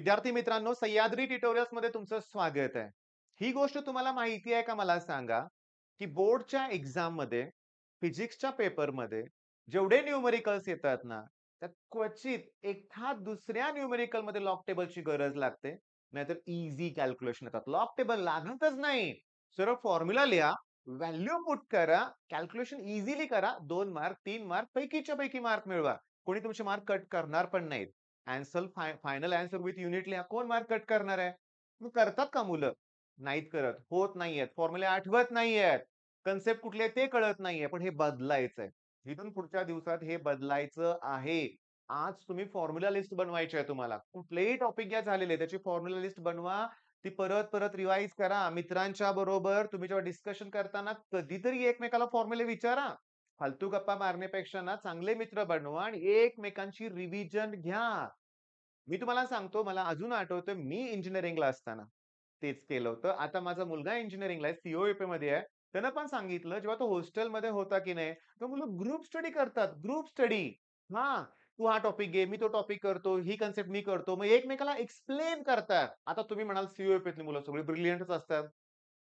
विद्यार्थी मित्रांनो, सह्याद्री ट्युटोरियल्स मध्ये तुमचं स्वागत आहे. ही गोष्ट तुम्हाला माहिती आहे का मला सांगा, की बोर्डच्या एक्झाम मध्ये फिजिक्सच्या पेपरमध्ये जेवढे न्यूमेरिकल्स येतात ना, त्यात क्वचित एखाद दुसऱ्या न्यूमेरिकल मध्ये लॉग टेबलची गरज लागते. नाहीतर इझी कॅल्क्युलेशन येतात. लॉग टेबल लागतच नाही. सरळ फॉर्म्युला लिहा, व्हॅल्यू पुट करा, कॅल्क्युलेशन इझिली करा. 2 मार्क, 3 मार्क पैकीच्या पैकी मार्क मिळवा. कोणी तुमचे मार्क कट करणार पण नाहीत. Answer final answer with unit लिहा. कोण मार्क कट करणार आहे? मग करतात का मुलं? नाहीत करत. होत नाहीयेत. फॉर्म्युले आठवत नाहीयेत. कन्सेप्ट कुठले ते कळत नाहीये. पण हे बदलायचंय. इथून पुढच्या दिवसात हे बदलायचं आहे. आज तुम्ही फॉर्म्युला लिस्ट बनवायची आहे तुम्हाला. कुठलेही टॉपिक घ्या झालेले त्याची फॉर्म्युला लिस्ट बनवा. ती परत-परत रिवाईज करा. मित्रांच्या बरोबर तुम्ही जेव्हा डिस्कशन करताना कधीतरी एकमेकाला फॉर्म्युले विचारा. फालतू गप्पा मारण्यापेक्षा ना चांगले मित्र बनवा आणि एकमेकांची रिव्हिजन घ्या. मी तुम्हाला सांगतो, मला अजून आठवतं मी इंजिनिअरिंगला असताना तेच केलं होतं. आता माझा मुलगा इंजिनिअरिंगला आहे, सी मध्ये आहे. त्यानं पण सांगितलं, जेव्हा तो हॉस्टेलमध्ये होता की नाही, तर मुलं ग्रुप स्टडी करतात, ग्रुप स्टडी. हां, तू हा टॉपिक घे, मी तो टॉपिक करतो, ही कन्सेप्ट मी करतो. मग एकमेकाला एक्सप्लेन करतात. आता तुम्ही म्हणाल सी मुलं सगळी ब्रिलियंटच असतात.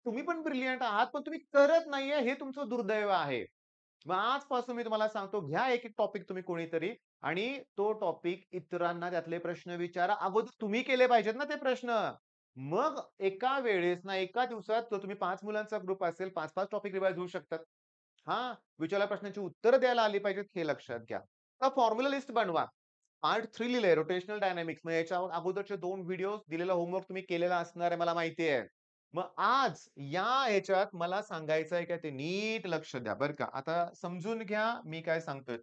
तुम्ही पण ब्रिलियंट आहात, पण तुम्ही करत नाहीये हे तुमचं दुर्दैव आहे. मग आजपासून मी तुम्हाला सांगतो, घ्या एक-एक टॉपिक तुम्ही कोणीतरी आणि तो टॉपिक इतरांना त्यातले प्रश्न विचारा. अगोदर तुम्ही केले पाहिजेत ना ते प्रश्न. मग एका वेळेस ना एका दिवसात तो तुम्ही 5 मुलांचा ग्रुप असेल, 5-5 टॉपिक रिवाईज होऊ शकतात. हां, विचारलेल्या प्रश्नांची उत्तरं द्यायला आली पाहिजेत हे लक्षात घ्या. तर फॉर्म्युला लिस्ट बनवा. पार्ट 3 लिहिलंय रोटेशनल डायनामिक्स. मग याच्या अगोदरचे 2 व्हिडिओज दिलेला होमवर्क तुम्ही केलेला असणार आहे मला माहिती आहे. मग आज या ह्याच्यात मला सांगायचं आहे का ते नीट लक्ष द्या बरं का. आता समजून घ्या मी काय सांगतोय.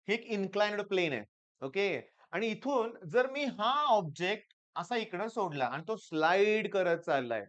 हे एक इन्क्लाइन्ड प्लेन आहे. ओके. आणि इथून जर मी हा ऑब्जेक्ट असा इकडं सोडला आणि तो स्लाइड करत चाललाय,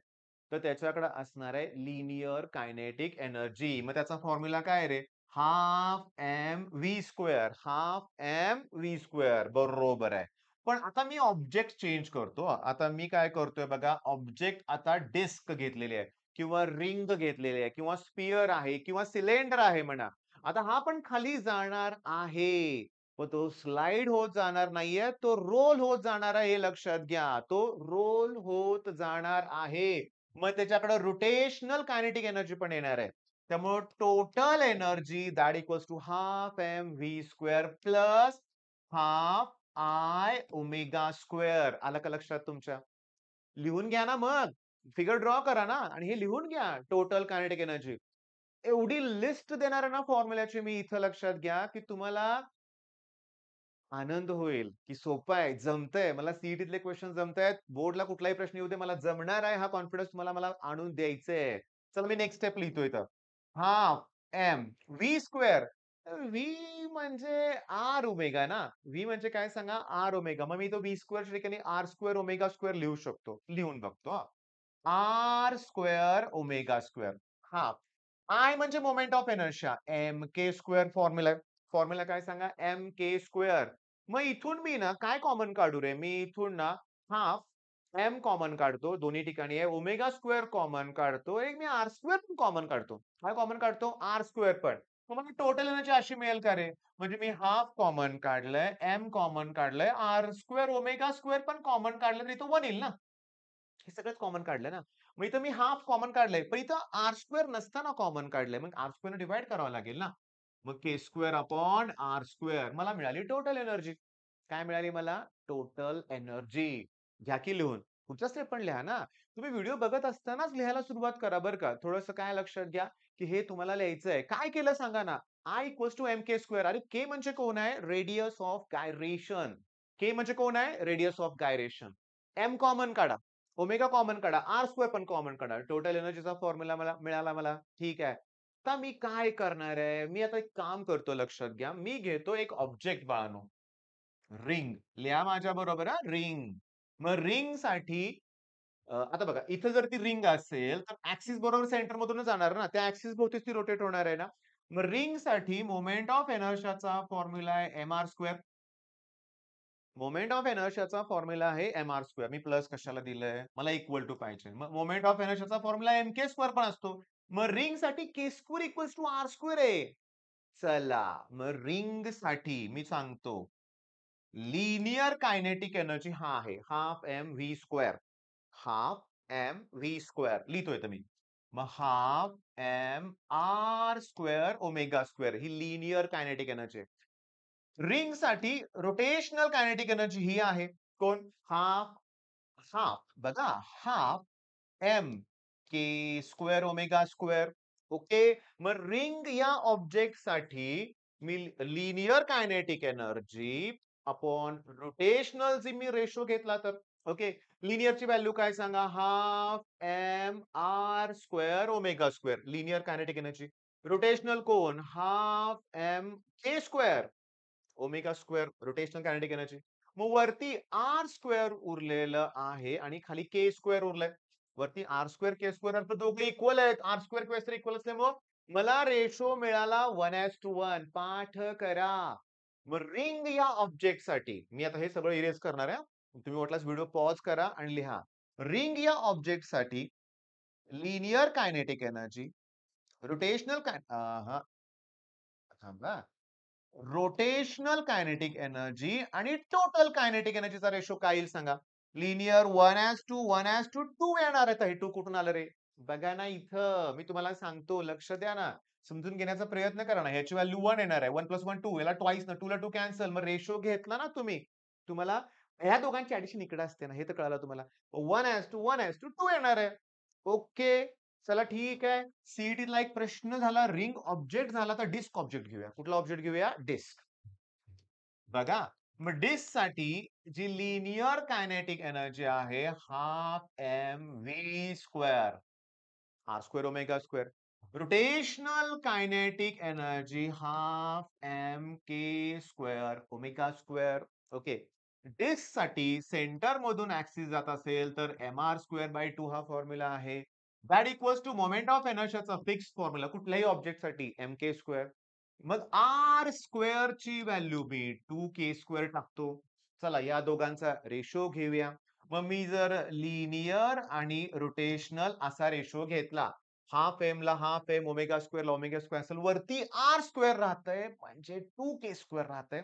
तर त्याच्याकडे असणार आहे लिनियर कायनेटिक एनर्जी. मग त्याचा फॉर्म्युला काय आहे रे? Half M V square. Half M V square. बरोबर आहे. पण आता मी ऑब्जेक्ट चेंज करतो हां. आता मी काय करतोय बघा, ऑब्जेक्ट आता डिस्क घेतलेली आहे किंवा रिंग घेतलेली आहे किंवा स्फिअर आहे किंवा सिलेंडर आहे म्हणा. आता हा पण खाली जाणार आहे. मग तो स्लाइड होत जाणार नाहीये, तो रोल होत जाणार आहे हे लक्षात घ्या. तो रोल होत जाणार आहे. मग त्याच्याकडे रोटेशनल कायनेटिक एनर्जी पण येणार आहे. त्यामुळे total energy that equals to half M V square plus half I omega square. आलं का लक्षात तुमच्या? लिहून घ्या ना मग. फिगर ड्रॉ करा ना आणि हे लिहून घ्या टोटल कायनेटिक एनर्जी. एवढी लिस्ट देणार आहे ना फॉर्म्युल्याची मी इथं लक्षात घ्या, की तुम्हाला आनंद होईल, की सोपं आहे, जमतंय. मला सीईटीतले क्वेश्चन जमतायत. बोर्डला कुठलाही प्रश्न येऊ दे, मला जमणार आहे हा कॉन्फिडन्स तुम्हाला मला आणून द्यायचंय. चला मी नेक्स्ट स्टेप लिहितो इथं. Half M V square. V म्हणजे आर ओमेगा ना. व्ही म्हणजे काय सांगा? R omega. मग मी तो व्ही स्क्वेअरच्या ठिकाणी आर स्क्वेअर ओमेगा स्क्वेअर लिहू शकतो. लिहून बघतो हां. R square omega square. हां. आय म्हणजे moment of inertia. M K square formula आहे. फॉर्म्युला काय सांगा? एम के स्क्वेअर. मग इथून मी ना काय कॉमन काढू रे? मी इथून ना हाल्फ एम कॉमन काढतो. दोन्ही ठिकाणी आहे. ओमेगा स्क्वेअर कॉमन काढतो. एक मी आर स्क्वेअर पण कॉमन काढतो. काय कॉमन काढतो? आर स्क्वेअर पण. मग मला टोटल एनर्जी अशी मिळेल का रे? म्हणजे मी हाल्फ कॉमन काढलंय, एम कॉमन काढलंय, आर स्क्वेअर ओमेगा स्क्वेअर पण कॉमन काढलं तर इथं 1 येईल ना? हे सगळंच कॉमन काढलंय ना. मग इथं मी हाल्फ कॉमन काढलंय. पण इथं आर स्क्वेअर नसताना कॉमन काढलंय. मग आर स्क्वेअरने डिव्हाईड करावं लागेल ना. मग के स्क्वेअर अपॉन आर स्क्वेअर. मला मिळाली टोटल एनर्जी. काय मिळाली मला? Total energy. घ्या की लिहून. पुढचा स्टेप पण लिहा ना. तुम्ही व्हिडिओ बघत असतानाच लिहायला सुरुवात करा बरं का. थोडंसं काय लक्षात घ्या, की हे तुम्हाला लिहायचंय. काय केलं सांगा ना? I equals to M K square. अरे के म्हणजे कोण आहे? Radius of gyration. के म्हणजे कोण आहे? Radius of gyration. M common काढा. ओमेगा कॉमन काढा. आर स्क्वेअर पण कॉमन काढा. टोटल एनर्जीचा फॉर्म्युला मला मिळाला मला. ठीक आहे. आता मी काय करणार आहे? मी आता एक काम करतो लक्षात घ्या. मी घेतो एक ऑब्जेक्ट बाळांनो. रिंग. लिहा माझ्याबरोबर हां, रिंग. मग रिंगसाठी आता बघा इथं जर ती रिंग असेल, तर ॲक्सिस बरोबर सेंटरमधूनच जाणार ना. त्या ॲक्सिस भोवतीच ती रोटेट होणार आहे ना. मग रिंगसाठी मोमेंट ऑफ इनर्शियाचा फॉर्म्युला आहे एम-आर स्क्वेअर. मोमेंट ऑफ इनर्शियाचा फॉर्म्युला आहे एम-आर स्क्वेअर. मी प्लस कशाला दिलंय? मला इक्वल टू पाहिजे. मग मोमेंट ऑफ इनर्शियाचा फॉर्म्युला एम-के स्क्वेअर पण असतो. मग रिंगसाठी k square equals to r square आहे. चला, मग रिंगसाठी मी सांगतो. लिनियर कायनेटिक एनर्जी हा आहे half M V square. Half M V square लिहितोय तुम्ही. मग half m r square omega square ही लिनियर कायनेटिक एनर्जी आहे. रिंग साठी रोटेशनल कायनेटिक एनर्जी ही आहे. कोण? हाफ हाफ बघा हाफ एम के स्क्वेअर ओमेगा स्क्वेअर. ओके. मग रिंग या ऑब्जेक्ट साठी मी linear kinetic energy upon rotational जी मी रेशो घेतला तर ओके. लिनियरची व्हॅल्यू काय सांगा? Half m r square omega square linear kinetic energy. Rotational कोण? हाफ एम के square omega square rotational kinetic energy. मग वरती आर स्क्वेअर उरलेलं आहे आणि खाली के स्क्वेअर उरलंय. वरती आर स्क्वेअर के स्क्वेअर दोघे इक्वल आहेत. आर स्क्वेअर के स्क्वेअर इक्वल असल्यामुळे मला रेशो मिळाला 1:1. पाठ करा. मग रिंग या ऑब्जेक्ट साठी मी आता हे सगळं इरेज करणार आहे. तुम्ही वाटल्यास व्हिडिओ पॉज करा आणि लिहा. रिंग या ऑब्जेक्ट साठी लिनियर कायनेटिक एनर्जी रोटेशनल थांबा रोटेशनल कायनेटिक एनर्जी आणि टोटल कायनेटिक एनर्जीचा रेशो काय येईल सांगा? लिनियर 1:2 येणार आहे. हे टू कुठून आलं रे? बघा ना इथं मी तुम्हाला सांगतो लक्ष द्या ना. समजून घेण्याचा प्रयत्न करा ना. ह्याची व्हॅल्यू 1 येणार आहे. 1 + 1 2 याला ट्वाइस ना 2 ला 2 कॅन्सल. मग रेशो घेतला ना तुम्ही. तुम्हाला ह्या दोघांची ऍडिशन इकडे असते ना हे तर कळालं तुम्हाला. 1:1:2 येणार आहे. ओके. चला ठीक आहे. सीईटीला एक प्रश्न झाला रिंग ऑब्जेक्ट झाला तर डिस्क ऑब्जेक्ट घेऊया. कुठला ऑब्जेक्ट घेऊया? डिस्क. बघा मग डिस्क साठी जी लिनियर कायनेटिक एनर्जी आहे half M V square r square omega square. Rotational kinetic energy half m के square omega square. Okay. Disc साठी सेंटर मधून ऍक्सिस जात असेल तर एम आर स्क्वेअर बाय 2 हा फॉर्म्युला आहे. That equals to moment of इनर्शियाचा fix formula कुठल्याही object साठी एम के स्क्वेअर. मग आर स्क्वेअर ची व्हॅल्यू मी 2 के स्क्वेअर टाकतो. चला या दोघांचा रेशो घेऊया. मग मी जर लिनियर आणि रोटेशनल असा रेशो घेतला हाफ एम ला हाफ एम ओमेगा स्क्वेअर ला ओमेगा स्क्वेअर असेल वरती आर स्क्वेअर राहतंय म्हणजे 2 के स्क्वेअर राहतंय.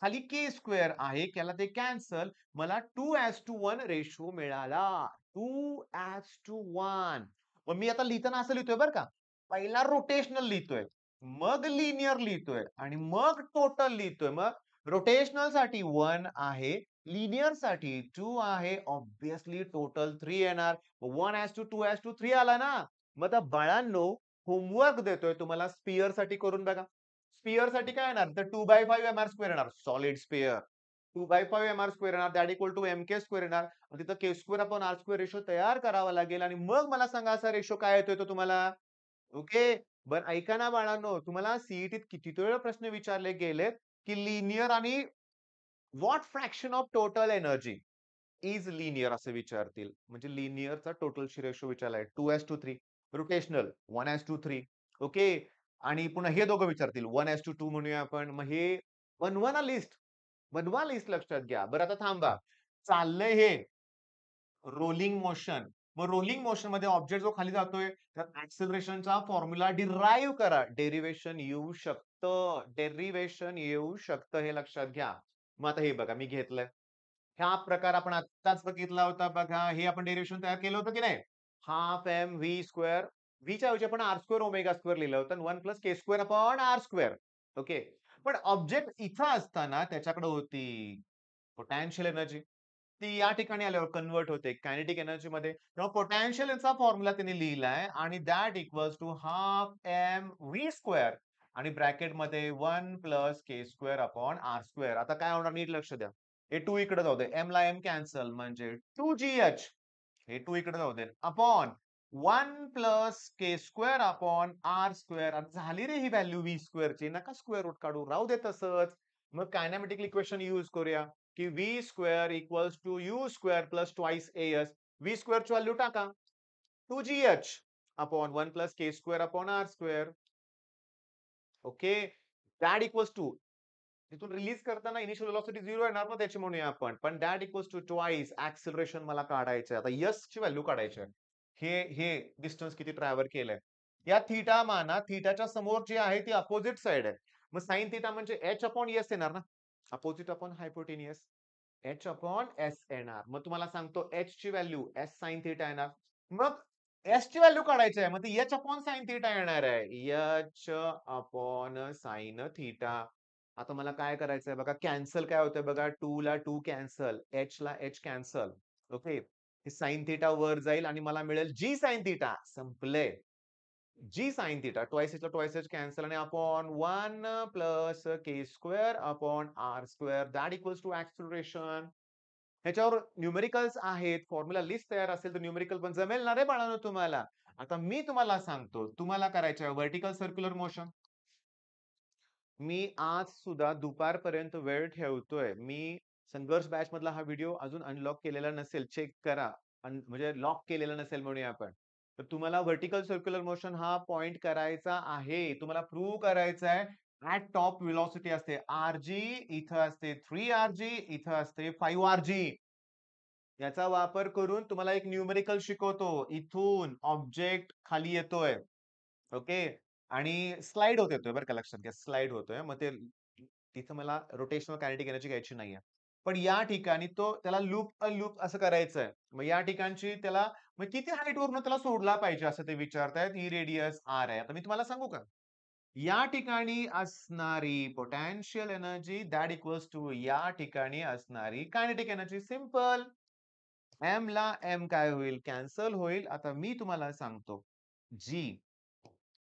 खाली के स्क्वेअर आहे त्याला ते कॅन्सल. मला 2:1 रेशो मिळाला. 2:1. मग मी आता लिहिताना असं लिहितोय बरं का. पहिला रोटेशनल लिहितोय. मग लिनियर लिहितोय आणि मग टोटल लिहितोय. मग रोटेशनल साठी 1 आहे. लिनियर साठी 2 आहे. ऑब्विसली टोटल 3 येणार. 1:2:3 आला ना. मग आता बाळांनो होमवर्क देतोय तुम्हाला स्पिअर साठी करून बघा. स्पिअर साठी काय येणार? तर 2/5 mr स्क्वेअर येणार. Solid sphere. 2/5 mr स्क्वेअर येणार. That equal to mk square येणार. तिथं k square upon R square ratio तयार करावा लागेल आणि मग मला सांगा असा रेशो काय येतोय तो तुम्हाला? ओके. बरं ऐका ना बाळांनो, तुम्हाला सीईटीत कितीतरी वेळा प्रश्न विचारले गेलेत, की लिनियर आणि what fraction of total energy is linear असं विचारतील. म्हणजे लिनियरचा टोटलशी रेशो विचारलाय 2:3. रोटेशनल 1:3. ओके. आणि पुन्हा हे दोघं विचारतील 1:2 म्हणूया आपण. मग हे बनवा ना लिस्ट. बनवा लिस्ट लक्षात घ्या. बरं आता थांबा. चाललंय हे रोलिंग मोशन. मग रोलिंग मोशन मध्ये ऑब्जेक्ट जो खाली जातोय तर ऍक्सेलरेशनचा फॉर्म्युला डिराईव्ह करा. डेरिव्हेशन येऊ शकतं. डेरिव्हेशन येऊ शकतं हे लक्षात घ्या. मग आता हे बघा मी घेतलंय. हा प्रकार आपण आत्ताच बघितला होता बघा. हे आपण डेरिव्हेशन तयार केलं होतं की नाही? Half M V square. व्हीच्या ऐवजी आपण आर स्क्वेअर ओमेगा स्क्वेअर लिहिलं होतं. 1 + के square upon R square. Okay. पण ऑब्जेक्ट इथं असताना त्याच्याकडे होती पोटॅन्शियल एनर्जी. ती या ठिकाणी आल्यावर कन्व्हर्ट होते कायनेटिक एनर्जी मध्ये. तेव्हा पोटॅन्शियल याचा फॉर्म्युला त्यांनी लिहिलाय आणि that equals to half M V square आणि ब्रॅकेट मध्ये 1 + के स्क्वेअर अपॉन आर स्क्वेअर. आता काय होणार नीट लक्ष द्या. हे 2 इकडे जाऊ दे. एम ला एम कॅन्सल म्हणजे 2GH. हे 2 इकडे जाऊ दे. अपॉन 1 + के स्क्वेअर अपॉन आर स्क्वेअर. आता झाली रे ही व्हॅल्यू व्ही स्क्वेअरची. नका स्क्वेअर रूट काढू. राहू दे तसंच. मग कायनॅमेटिक इक्वेशन यूज करूया. की V square equals to U square plus twice S. V स्क्वेअरची व्हॅल्यू टाका 2GH upon 1 + K square upon R square. Okay. That equals to तिथून रिलीज करताना इनिशियल व्हेलॉसिटी 0 येणार ना त्याची म्हणूया आपण. पण that equals to twice acceleration मला काढायचं आहे. आता यस ची व्हॅल्यू काढायची आहे. हे डिस्टन्स किती ट्रॅव्हल केलंय. या थीटा माना थीटाच्या समोर जी आहे ती अपोजिट साइड आहे. मग साइन थीटा म्हणजे एच अपॉन एस येणार ना. Opposite upon hypotenuse. H upon S येणार. मग तुम्हाला सांगतो एच ची व्हॅल्यू एस साइन थिटा येणार. मग एस ची व्हॅल्यू काढायची आहे. मग ती एच अपॉन साइन थिटा येणार आहे. H upon sine theta. आता मला काय करायचंय बघा, कॅन्सल काय होतंय बघा, 2 ला 2 कॅन्सल, एच ला H cancel. Okay. Sine theta वर जाईल आणि मला मिळेल जी साइन थिटा. संपलंय. जी साइन थिटा ट्वाइस एचला ट्वाइस एच कॅन्सल आणि upon 1 plus K square upon R square that equals to acceleration. ह्याच्यावर न्यूमेरिकल्स आहेत, फॉर्म्युला लिस्ट तयार असेल तर न्यूमेरिकल पण जमेल ना रे बाळांनो तुम्हाला. आता मी तुम्हाला सांगतो, तुम्हाला करायचं आहे व्हर्टिकल सर्क्युलर मोशन. मी आज सुद्धा दुपारपर्यंत वेळ ठेवतोय. मी संघर्ष बॅच मधला हा व्हिडिओ अजून अनलॉक केलेला नसेल, चेक करा. म्हणजे लॉक केलेला नसेल म्हणूया आपण. तर तुम्हाला व्हर्टिकल सर्क्युलर मोशन हा पॉइंट करायचा आहे. तुम्हाला प्रूव्ह करायचा आहे. ॲट टॉप व्हेलॉसिटी असते RG, इथं असते 3RG, इथं असते 5RG. याचा वापर करून तुम्हाला एक न्यूमेरिकल शिकवतो. इथून ऑब्जेक्ट खाली येतोय. ओके. आणि स्लाइड होत येतोय बरं का, लक्षात घ्या. स्लाइड होतोय. मग ते तिथं मला रोटेशनल कायनेटिक एनर्जी घ्यायची नाहीये. पण या ठिकाणी तो त्याला लूप असं करायचंय. मग या ठिकाणची त्याला मग किती हाईट वरून त्याला सोडला पाहिजे असं ते विचारतायत. ही रेडियस R आहे. आता मी तुम्हाला सांगू का? या ठिकाणी असणारी potential energy that equals to या ठिकाणी असणारी कायनेटिक एनर्जी. सिंपल. एम ला एम काय होईल? कॅन्सल होईल. आता मी तुम्हाला सांगतो. जी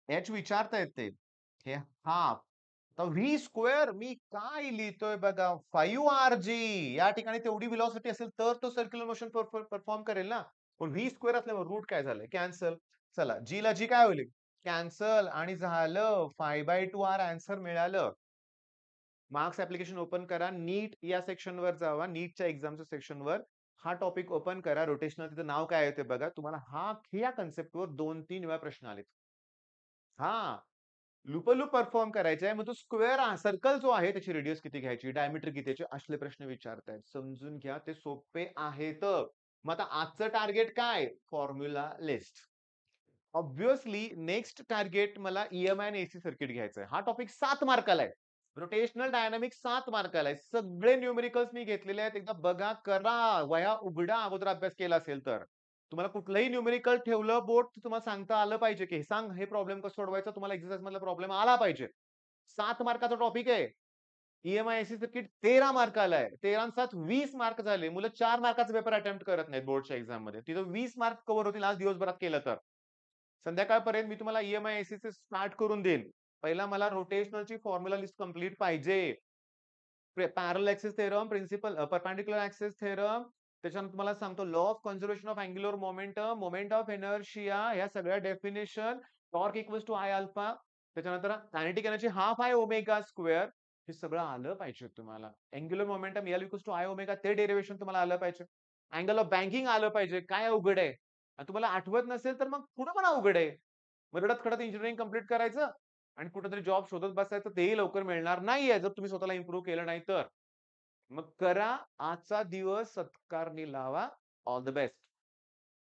एच विचारतायत ते. हे हाफ. तर व्ही स्क्वेअर मी काय लिहितोय बघा, 5RG. या ठिकाणी तेवढी व्हेलॉसिटी असेल तर तो सर्क्युलर मोशन परफॉर्म करेल ना. पण व्ही स्क्वेअर असल्यावर रूट काय झालंय? कॅन्सल. चला जी ला जी काय होईल? कॅन्सल आणि झालं. 5/2 आर आन्सर मिळालं. मार्क्स ऍप्लिकेशन ओपन करा. नीट या सेक्शनवर जावा. नीटच्या एक्झामच्या सेक्शनवर हा टॉपिक ओपन करा. रोटेशनल तिथं नाव काय आहे ते बघा. तुम्हाला या कन्सेप्टवर 2-3 वेळा प्रश्न आलेत. हां. लूप परफॉर्म करायचा आहे. मग तो स्क्वेअर सर्कल जो आहे त्याची रेडियस किती घ्यायची, डायमीटर किती याचे असले प्रश्न विचारतायत. समजून घ्या ते सोपे आहेत. मग आता आजचं टार्गेट काय? Formula list. Obviously next target मला ईएमआय आणि एसी सर्किट घ्यायचं आहे. हा टॉपिक 7 मार्काला आहे. रोटेशनल डायनामिक्स 7 मार्काला आहे. सगळे न्यूमेरिकल्स मी घेतलेले आहेत. एकदा बघा, करा, वह्या उघडा अगोदर अभ्यास केला असेल तर. तुम्हाला कुठलंही न्यूमेरिकल ठेवलं बोर्ड, तुम्हाला सांगता आलं पाहिजे, की सांग हे प्रॉब्लेम कसं सोडवायचा. तुम्हाला एक्सरसाइज मधला प्रॉब्लेम आला पाहिजे. 7 मार्काचा टॉपिक आहे. ईएमआय एसी सर्किट 13 मार्काला आहे. 13 आणि 7 20 मार्क झाले. मुलं 4 मार्काचा पेपर अटेम्प्ट करत नाहीत बोर्डच्या एक्झाममध्ये. तिथं 20 मार्क कव्हर होतील आज दिवसभरात केलं तर. संध्याकाळपर्यंत मी तुम्हाला ईएमआय एसीचे स्टार्ट करून देईल. पहिला मला रोटेशनलची फॉर्म्युला लिस्ट कंप्लीट पाहिजे. Parallel axis theorem, perpendicular axis theorem, त्याच्यानंतर तुम्हाला सांगतो law of conservation of angular momentum, moment of inertia, ह्या सगळ्या definition, torque equals to I alpha, त्याच्यानंतर kinetic energy half I omega square. हे सगळं आलं पाहिजे तुम्हाला. Angular momentum L equals to I omega ते डेरिव्हेशन तुम्हाला आलं पाहिजे. अँगल ऑफ बँकिंग आलं पाहिजे. काय अवघड आहे? आणि तुम्हाला आठवत नसेल तर मग पुढं पण अवघड आहे. मग रडत-खडत इंजिनिअरिंग कंप्लीट करायचं आणि कुठेतरी जॉब शोधत बसायचं, तेही लवकर मिळणार नाहीये जर तुम्ही स्वतःला इम्प्रूव्ह केलं नाही तर. मग करा. आजचा दिवस सत्कारणी लावा. All the best.